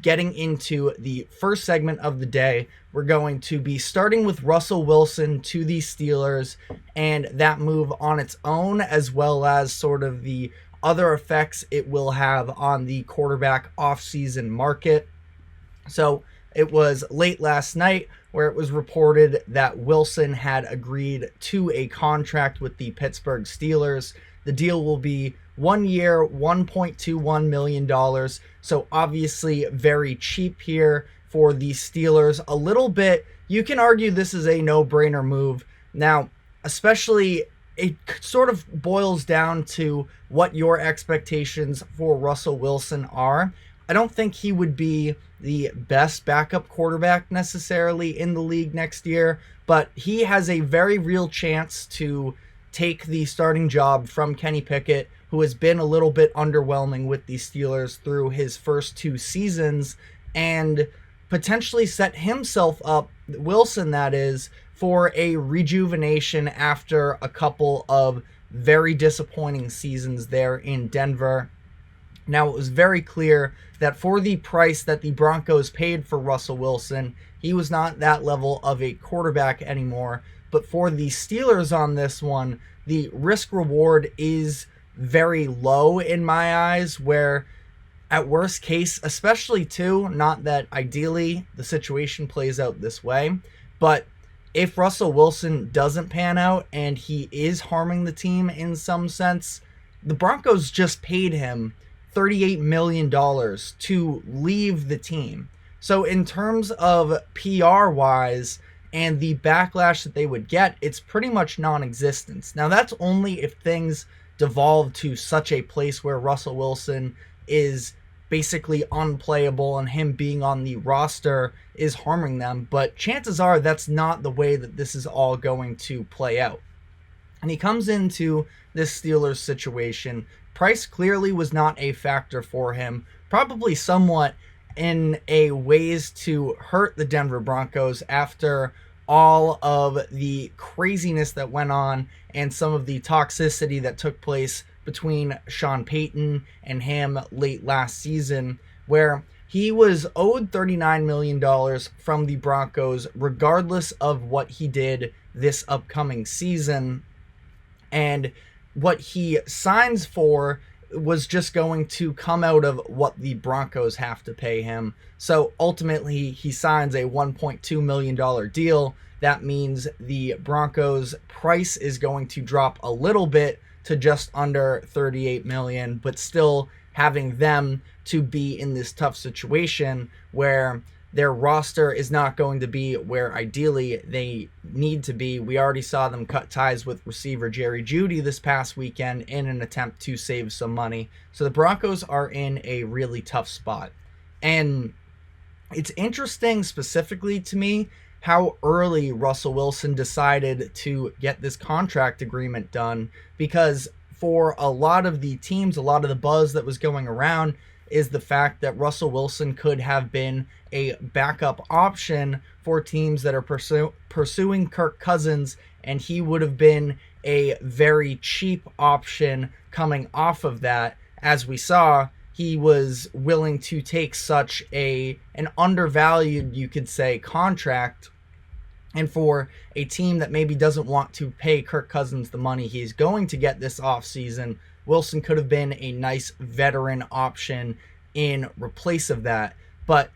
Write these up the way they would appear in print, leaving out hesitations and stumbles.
getting into the first segment of the day. We're going to be starting with Russell Wilson to the Steelers and that move on its own, as well as sort of the other effects it will have on the quarterback offseason market. So it was late last night where it was reported that Wilson had agreed to a contract with the Pittsburgh Steelers. The deal will be 1 year, $1.21 million. So obviously very cheap here for the Steelers. A little bit, you can argue this is a no-brainer move. Now, especially it sort of boils down to what your expectations for Russell Wilson are. I don't think he would be the best backup quarterback necessarily in the league next year, but he has a very real chance to take the starting job from Kenny Pickett, who has been a little bit underwhelming with the Steelers through his first 2 seasons, and potentially set himself up, Wilson that is, for a rejuvenation after a couple of very disappointing seasons there in Denver. Now, it was very clear that for the price that the Broncos paid for Russell Wilson, he was not that level of a quarterback anymore. But for the Steelers on this one, the risk-reward is very low in my eyes, where at worst case, especially too, not that ideally the situation plays out this way, but if Russell Wilson doesn't pan out and he is harming the team in some sense, the Broncos just paid him $38 million to leave the team. So in terms of PR-wise and the backlash that they would get, it's pretty much non-existent. Now, that's only if things devolve to such a place where Russell Wilson is basically unplayable and him being on the roster is harming them. But chances are that's not the way that this is all going to play out. And he comes into this Steelers situation. Price clearly was not a factor for him, probably somewhat in a ways to hurt the Denver Broncos after all of the craziness that went on and some of the toxicity that took place between Sean Payton and him late last season, where he was owed $39 million from the Broncos regardless of what he did this upcoming season. And what he signs for was just going to come out of what the Broncos have to pay him. So ultimately, he signs a $1.2 million deal. That means the Broncos' price is going to drop a little bit to just under $38 million, but still having them to be in this tough situation where their roster is not going to be where ideally they need to be. We already saw them cut ties with receiver Jerry Jeudy this past weekend in an attempt to save some money. So the Broncos are in a really tough spot. And it's interesting specifically to me how early Russell Wilson decided to get this contract agreement done, because for a lot of the teams, a lot of the buzz that was going around is the fact that Russell Wilson could have been a backup option for teams that are pursuing Kirk Cousins, and he would have been a very cheap option coming off of that. As we saw, he was willing to take such an undervalued, you could say, contract. And for a team that maybe doesn't want to pay Kirk Cousins the money he's going to get this offseason, Wilson could have been a nice veteran option in replace of that. But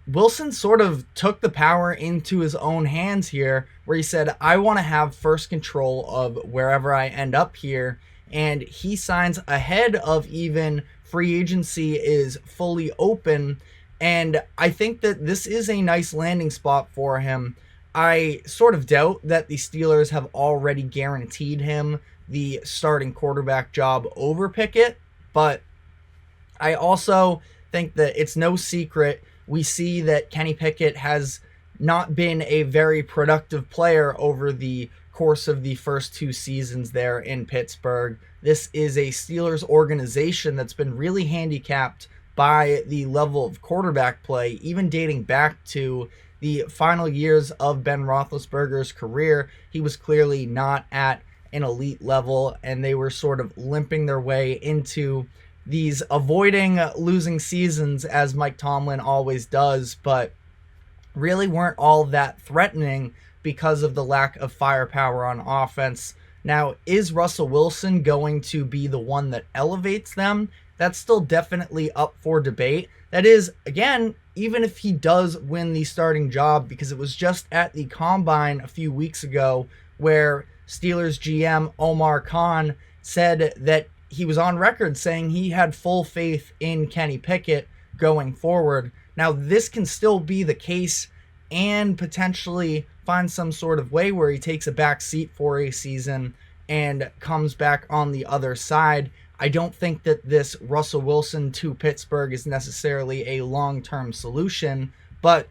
Wilson sort of took the power into his own hands here, where he said, I want to have first control of wherever I end up here. And he signs ahead of even free agency is fully open. And I think that this is a nice landing spot for him. I sort of doubt that the Steelers have already guaranteed him the starting quarterback job over Pickett, but I also think that it's no secret we see that Kenny Pickett has not been a very productive player over the course of the first 2 seasons there in Pittsburgh. This is a Steelers organization that's been really handicapped by the level of quarterback play, even dating back to the final years of Ben Roethlisberger's career. He was clearly not at an elite level, and they were sort of limping their way into these avoiding losing seasons as Mike Tomlin always does, but really weren't all that threatening because of the lack of firepower on offense. Now, is Russell Wilson going to be the one that elevates them? That's still definitely up for debate. That is, again, even if he does win the starting job, because it was just at the Combine a few weeks ago where Steelers GM Omar Khan said that he was on record saying he had full faith in Kenny Pickett going forward. Now, this can still be the case and potentially find some sort of way where he takes a back seat for a season and comes back on the other side. I don't think that this Russell Wilson to Pittsburgh is necessarily a long-term solution, but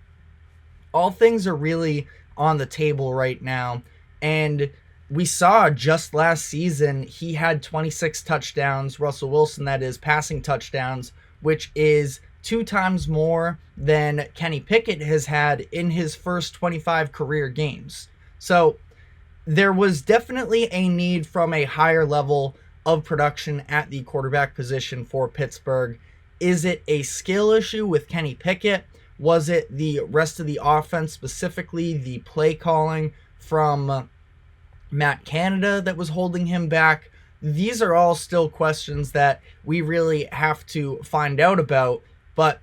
all things are really on the table right now. And we saw just last season, he had 26 touchdowns, Russell Wilson, that is, passing touchdowns, which is 2 times more than Kenny Pickett has had in his first 25 career games. So there was definitely a need from a higher level of production at the quarterback position for Pittsburgh. Is it a skill issue with Kenny Pickett? Was it the rest of the offense, specifically the play calling from Matt Canada, that was holding him back? These are all still questions that we really have to find out about. But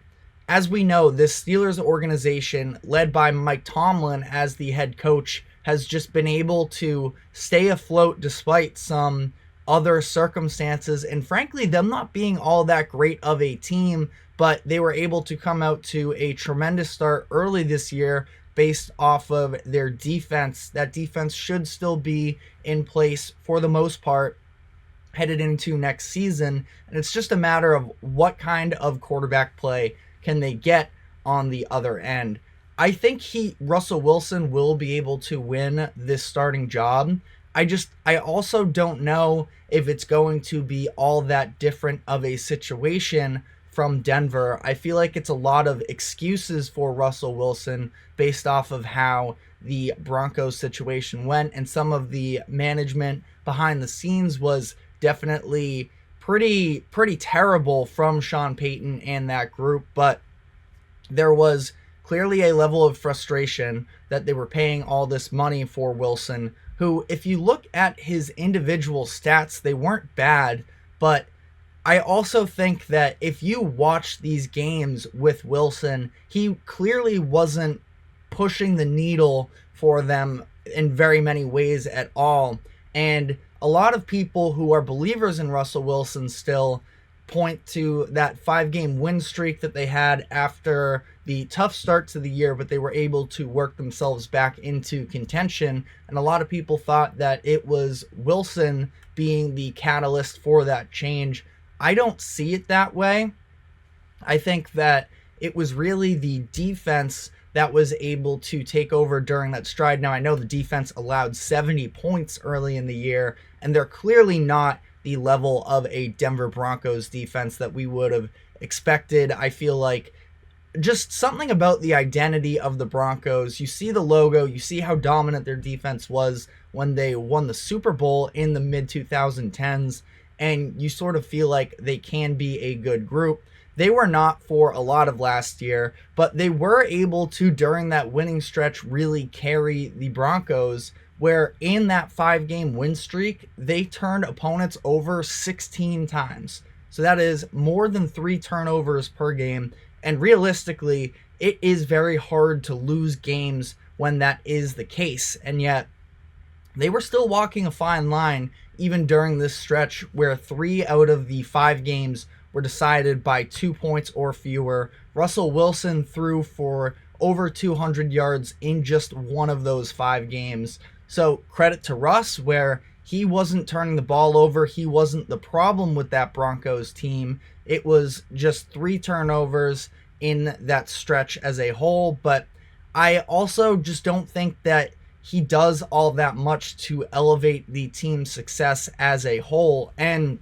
as we know, this Steelers organization, led by Mike Tomlin as the head coach, has just been able to stay afloat despite some other circumstances, and frankly, them not being all that great of a team, but they were able to come out to a tremendous start early this year based off of their defense. That defense should still be in place for the most part headed into next season, and it's just a matter of what kind of quarterback play can they get on the other end. I think Russell Wilson will be able to win this starting job. I also don't know if it's going to be all that different of a situation from Denver. I feel like it's a lot of excuses for Russell Wilson based off of how the Broncos situation went, and some of the management behind the scenes was definitely pretty terrible from Sean Payton and that group. But there was clearly a level of frustration that they were paying all this money for Wilson, who, if you look at his individual stats, they weren't bad. But I also think that if you watch these games with Wilson, he clearly wasn't pushing the needle for them in very many ways at all. And a lot of people who are believers in Russell Wilson still point to that 5-game win streak that they had after the tough start to the year, but they were able to work themselves back into contention. And a lot of people thought that it was Wilson being the catalyst for that change. I don't see it that way. I think that it was really the defense that was able to take over during that stride. Now, I know the defense allowed 70 points early in the year, and they're clearly not the level of a Denver Broncos defense that we would have expected. I feel like just something about the identity of the Broncos. You see the logo, you see how dominant their defense was when they won the Super Bowl in the mid-2010s, and you sort of feel like they can be a good group. They were not for a lot of last year, but they were able to, during that winning stretch, really carry the Broncos, where in that 5-game win streak, they turned opponents over 16 times. So that is more than 3 turnovers per game. And realistically, it is very hard to lose games when that is the case. And yet, they were still walking a fine line even during this stretch where 3 out of the 5 games were decided by 2 points or fewer. Russell Wilson threw for over 200 yards in just one of those 5 games. So credit to Russ, where he wasn't turning the ball over. He wasn't the problem with that Broncos team. It was just 3 turnovers in that stretch as a whole. But I also just don't think that he does all that much to elevate the team's success as a whole. And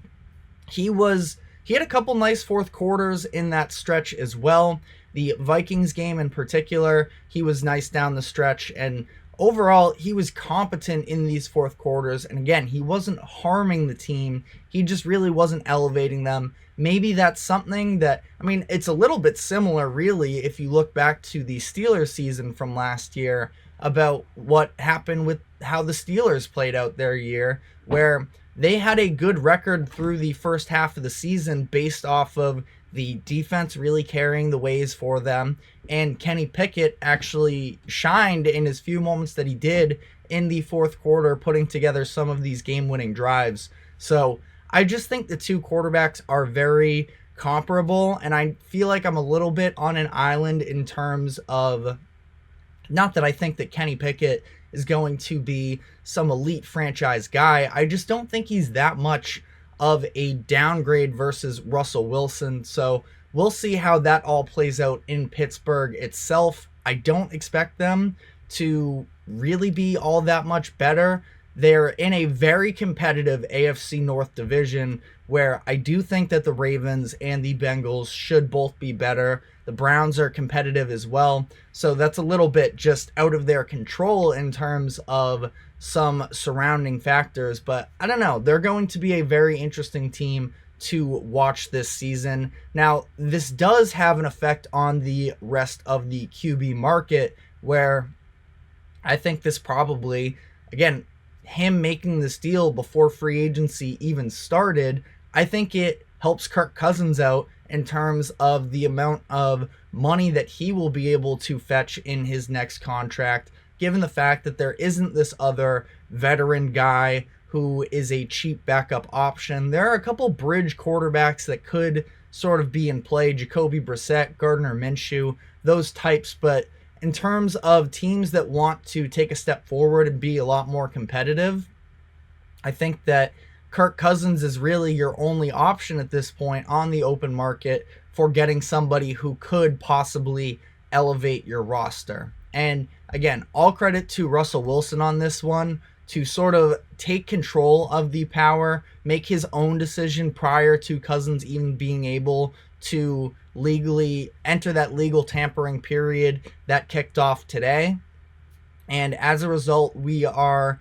he had a couple nice fourth quarters in that stretch as well. The Vikings game in particular, he was nice down the stretch, and overall, he was competent in these fourth quarters. And again, he wasn't harming the team. He just really wasn't elevating them. Maybe that's something that, I mean, it's a little bit similar, really, if you look back to the Steelers season from last year about what happened with how the Steelers played out their year, where they had a good record through the first half of the season based off of the defense really carrying the ways for them. And Kenny Pickett actually shined in his few moments that he did in the fourth quarter, putting together some of these game-winning drives. So I just think the two quarterbacks are very comparable, and I feel like I'm a little bit on an island in terms of, not that I think that Kenny Pickett is going to be some elite franchise guy. I just don't think he's that much of a downgrade versus Russell Wilson. So we'll see how that all plays out in Pittsburgh itself. I don't expect them to really be all that much better. They're in a very competitive AFC North division where I do think that the Ravens and the Bengals should both be better. The Browns are competitive as well. So that's a little bit just out of their control in terms of some surrounding factors. But I don't know. They're going to be a very interesting team to watch this season. Now, this does have an effect on the rest of the QB market, where I think this probably, again, him making this deal before free agency even started, I think it helps Kirk Cousins out in terms of the amount of money that he will be able to fetch in his next contract, given the fact that there isn't this other veteran guy who is a cheap backup option. There are a couple bridge quarterbacks that could sort of be in play, Jacoby Brissett, Gardner Minshew, those types, but in terms of teams that want to take a step forward and be a lot more competitive, I think that Kirk Cousins is really your only option at this point on the open market for getting somebody who could possibly elevate your roster. And again, all credit to Russell Wilson on this one to sort of take control of the power, make his own decision prior to Cousins even being able to legally enter that legal tampering period that kicked off today. And as a result, we are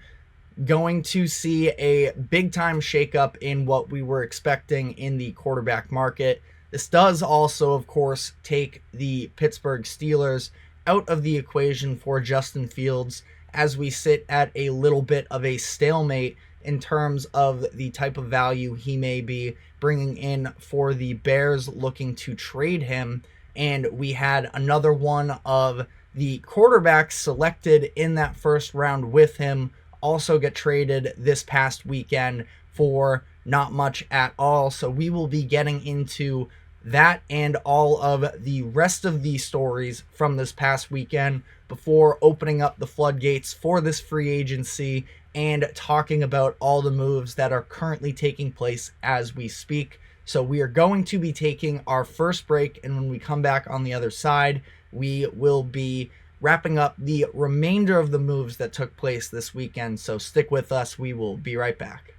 going to see a big time shakeup in what we were expecting in the quarterback market. This does also, of course, take the Pittsburgh Steelers out of the equation for Justin Fields, as we sit at a little bit of a stalemate in terms of the type of value he may be bringing in for the Bears looking to trade him. And we had another one of the quarterbacks selected in that first round with him also get traded this past weekend for not much at all. So we will be getting into that and all of the rest of the stories from this past weekend before opening up the floodgates for this free agency and talking about all the moves that are currently taking place as we speak. So we are going to be taking our first break, and when we come back on the other side, we will be wrapping up the remainder of the moves that took place this weekend. So stick with us. We will be right back.